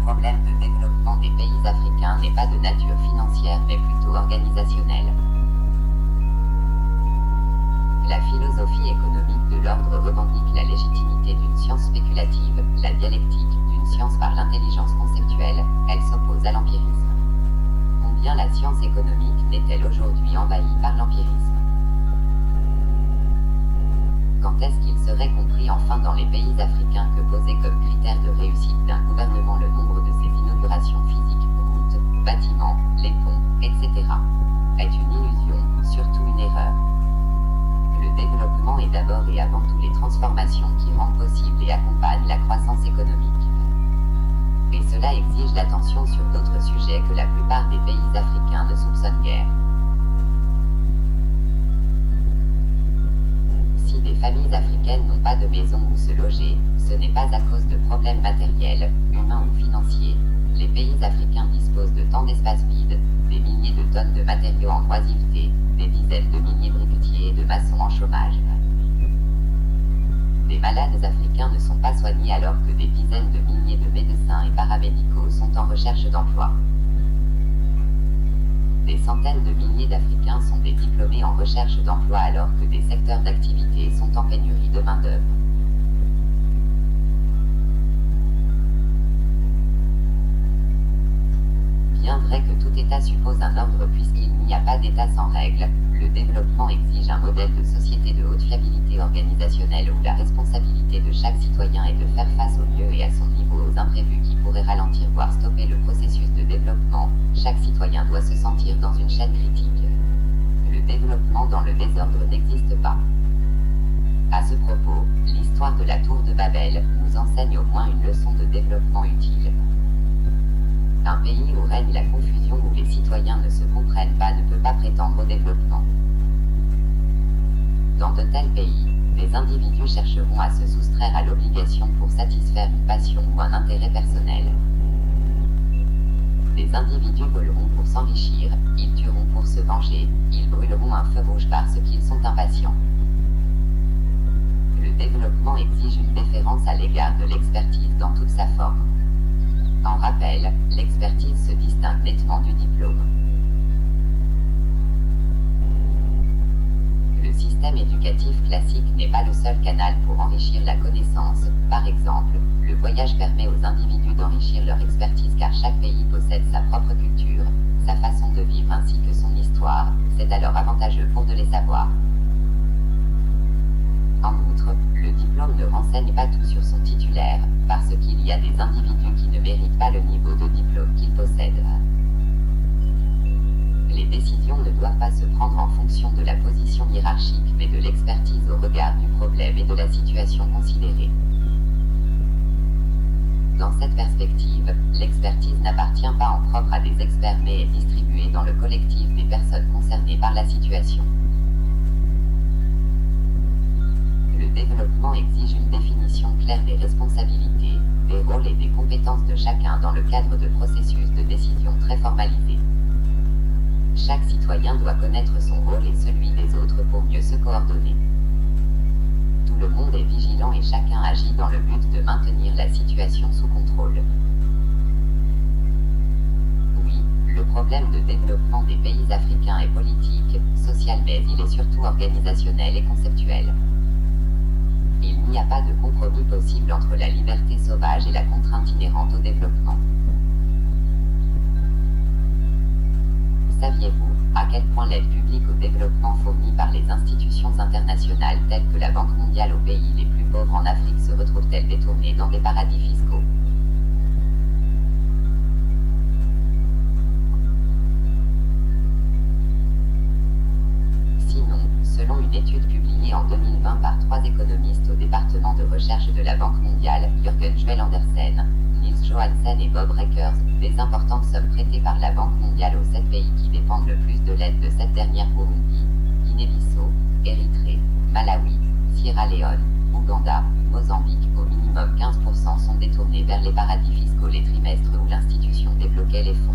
problème de développement des pays africains n'est pas de nature financière mais plutôt organisationnelle. La philosophie économique de l'ordre revendique la légitimité d'une science spéculative, la dialectique, d'une science par l'intelligence conceptuelle, elle s'oppose à l'empirisme. Combien la science économique n'est-elle aujourd'hui envahie par l'empirisme? Quand est-ce qu'il serait compris enfin dans les pays africains que poser comme critère de réussite d'un gouvernement le nombre de ses inaugurations physiques, routes, bâtiments, les ponts, etc. est une illusion, surtout une erreur. Le développement est d'abord et avant tout les transformations qui rendent possible et accompagnent la croissance économique. Et cela exige l'attention sur d'autres sujets que la plupart des pays africains ne soupçonnent guère. Si des familles africaines n'ont pas de maison où se loger, ce n'est pas à cause de problèmes matériels, humains ou financiers. Les pays africains disposent de tant d'espaces vides, des milliers de tonnes de matériaux en oisiveté, des dizaines de milliers de briquetiers et de maçons en chômage. Des malades africains ne sont pas soignés alors que des dizaines de milliers de médecins et paramédicaux sont en recherche d'emploi. Des centaines de milliers d'Africains sont des diplômés en recherche d'emploi alors que des secteurs d'activité sont en pénurie de main-d'œuvre. Bien vrai que tout État suppose un ordre puisqu'il n'y a pas d'État sans règles, le développement exige un modèle de société de haute fiabilité organisationnelle où la responsabilité de chaque citoyen est de faire face au mieux et à son niveau aux imprévus qui pourraient ralentir voire stopper le processus de développement. Chaque citoyen doit se sentir dans une chaîne critique. Le développement dans le désordre n'existe pas. À ce propos, l'histoire de la tour de Babel nous enseigne au moins une leçon de développement utile. Un pays où règne la confusion où les citoyens ne se comprennent pas ne peut pas prétendre au développement. Dans de tels pays, les individus chercheront à se soustraire à l'obligation pour satisfaire une passion ou un intérêt personnel. Les individus voleront pour s'enrichir, ils tueront pour se venger, ils brûleront un feu rouge parce qu'ils sont impatients. Le développement exige une déférence à l'égard de l'expertise dans toute sa forme. En rappel, l'expertise se distingue nettement du diplôme. Le système éducatif classique n'est pas le seul canal pour enrichir la connaissance. Par exemple, le voyage permet aux individus d'enrichir leur expertise car chaque pays possède sa propre culture, sa façon de vivre ainsi que son histoire, c'est alors avantageux pour de les savoir. En outre, le diplôme ne renseigne pas tout sur son titulaire, parce qu'il y a des individus qui ne méritent pas le niveau de diplôme qu'ils possèdent. Les décisions ne doivent pas se prendre en fonction de la position hiérarchique mais de l'expertise au regard du problème et de la situation considérée. Dans cette perspective, l'expertise n'appartient pas en propre à des experts mais est distribuée dans le collectif des personnes concernées par la situation. Le développement exige une définition claire des responsabilités, des rôles et des compétences de chacun dans le cadre de processus de décision très formalisés. Chaque citoyen doit connaître son rôle et celui des autres pour mieux se coordonner. Tout le monde est vigilant et chacun agit dans le but de maintenir la situation sous contrôle. Oui, le problème de développement des pays africains est politique, social mais il est surtout organisationnel et conceptuel. Il n'y a pas de compromis possible entre la liberté sauvage et la contrainte inhérente au développement. Saviez-vous à quel point l'aide publique au développement fournie par les institutions internationales telles que la Banque mondiale aux pays les plus pauvres en Afrique se retrouve-t-elle détournée dans des paradis fiscaux? Sinon, selon une étude publiée en 2020 par 3 économistes au département de recherche de la Banque mondiale, Jürgen Joel Andersen, Nils Johansen et Bob Rekers, des importantes sommes prêtées par la Banque mondiale aux 7 pays qui dépendent le plus de l'aide de cette dernière: Burundi, Guinée-Bissau, Érythrée, Malawi, Sierra Leone, Ouganda, Mozambique. Au minimum 15% sont détournés vers les paradis fiscaux les trimestres où l'institution débloquait les fonds.